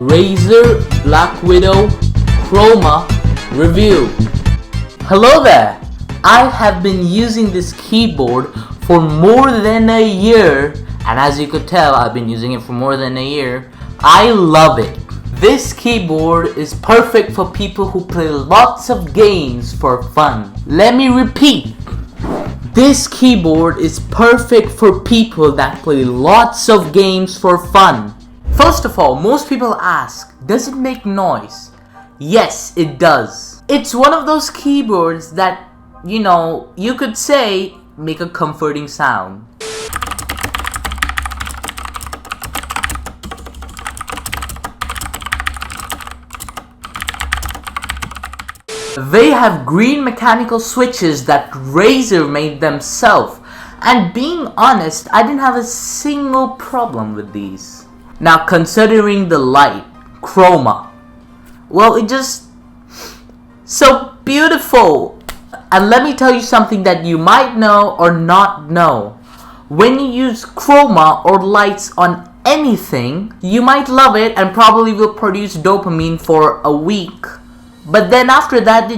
Razer Blackwidow Chroma review. Hello there! I have been using this keyboard for more than a year, and as you could tell, I've been using it for more than a year. I love it. This keyboard is perfect for people who play lots of games for fun. Let me repeat. This keyboard is perfect for people that play lots of games for fun. First of all, most people ask, does it make noise? Yes, it does. It's one of those keyboards that, you could say, make a comforting sound. They have green mechanical switches that Razer made themselves, and being honest, I didn't have a single problem with these. Now considering the light, chroma, well, it just so beautiful. And let me tell you something that you might know or not know. When you use chroma or lights on anything, you might love it and probably will produce dopamine for a week. But then after that,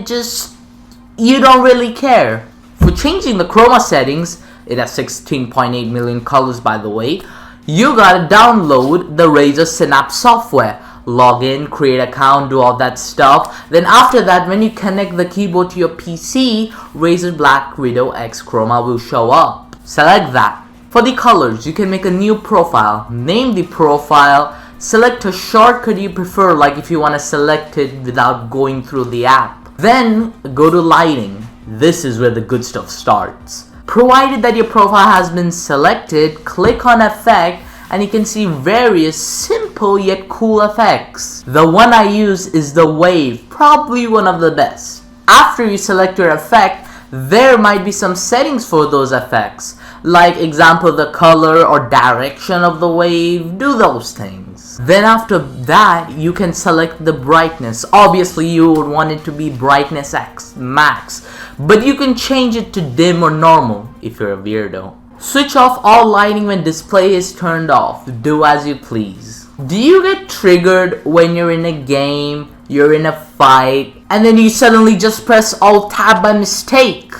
you don't really care. For changing the chroma settings, it has 16.8 million colors by the way, you gotta download the Razer Synapse software. Log in, create an account, do all that stuff. Then after that, when you connect the keyboard to your PC, Razer Blackwidow X Chroma will show up. Select that. For the colors, you can make a new profile. Name the profile. Select a shortcut you prefer, like if you want to select it without going through the app. Then go to lighting. This is where the good stuff starts. Provided that your profile has been selected, click on effect and you can see various simple yet cool effects. The one I use is the wave, probably one of the best. After you select your effect, there might be some settings for those effects. Like example, the color or direction of the wave, do those things. Then after that, you can select the brightness. Obviously, you would want it to be brightness X max, but you can change it to dim or normal if you're a weirdo. Switch off all lighting when display is turned off. Do as you please. Do you get triggered when you're in a game, you're in a fight, and then you suddenly just press Alt-Tab by mistake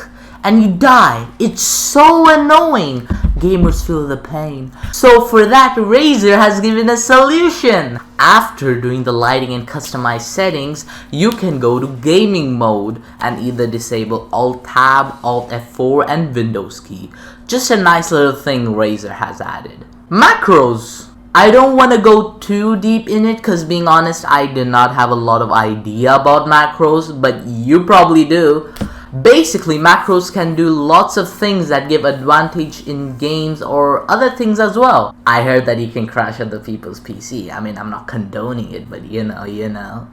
and you die? It's so annoying. Gamers feel the pain. So for that, Razer has given a solution. After doing the lighting and customized settings, you can go to gaming mode and either disable Alt-Tab, Alt-F4 and Windows key. Just a nice little thing Razer has added. Macros. I don't want to go too deep in it because being honest, I do not have a lot of idea about macros, but you probably do. Basically, macros can do lots of things that give advantage in games or other things as well. I heard that you can crash other people's PC. I mean, I'm not condoning it, but you know.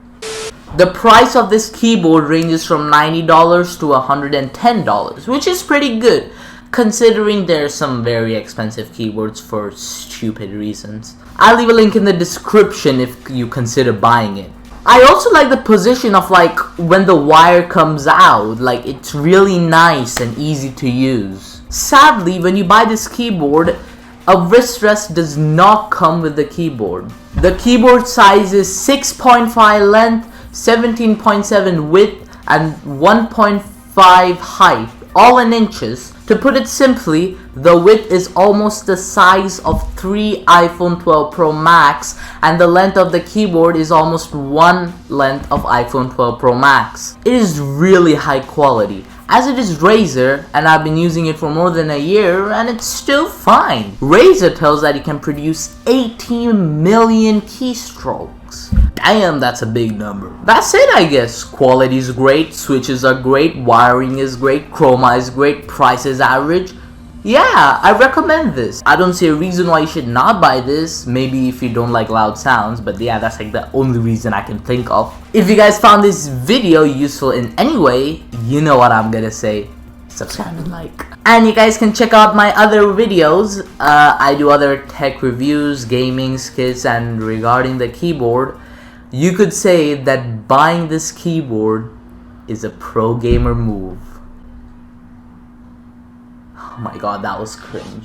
The price of this keyboard ranges from $90 to $110, which is pretty good, considering there's some very expensive keyboards for stupid reasons. I'll leave a link in the description if you consider buying it. I also like the position of when the wire comes out, it's really nice and easy to use. Sadly, when you buy this keyboard, a wrist rest does not come with the keyboard. The keyboard size is 6.5 length, 17.7 width, and 1.5 height, all in inches. To put it simply, the width is almost the size of 3 iPhone 12 Pro Max, and the length of the keyboard is almost one length of iPhone 12 Pro Max. It is really high quality, as it is Razer, and I've been using it for more than a year and it's still fine. Razer tells that it can produce 18 million keystrokes. Damn, that's a big number. That's it, I guess. Quality is great, switches are great, wiring is great, chroma is great, price is average. Yeah, I recommend this. I don't see a reason why you should not buy this. Maybe if you don't like loud sounds, but yeah, that's the only reason I can think of. If you guys found this video useful in any way, you know what I'm gonna say. Subscribe and like. And you guys can check out my other videos. I do other tech reviews, gaming skits, and regarding the keyboard, you could say that buying this keyboard is a pro gamer move. Oh my god, that was cringe.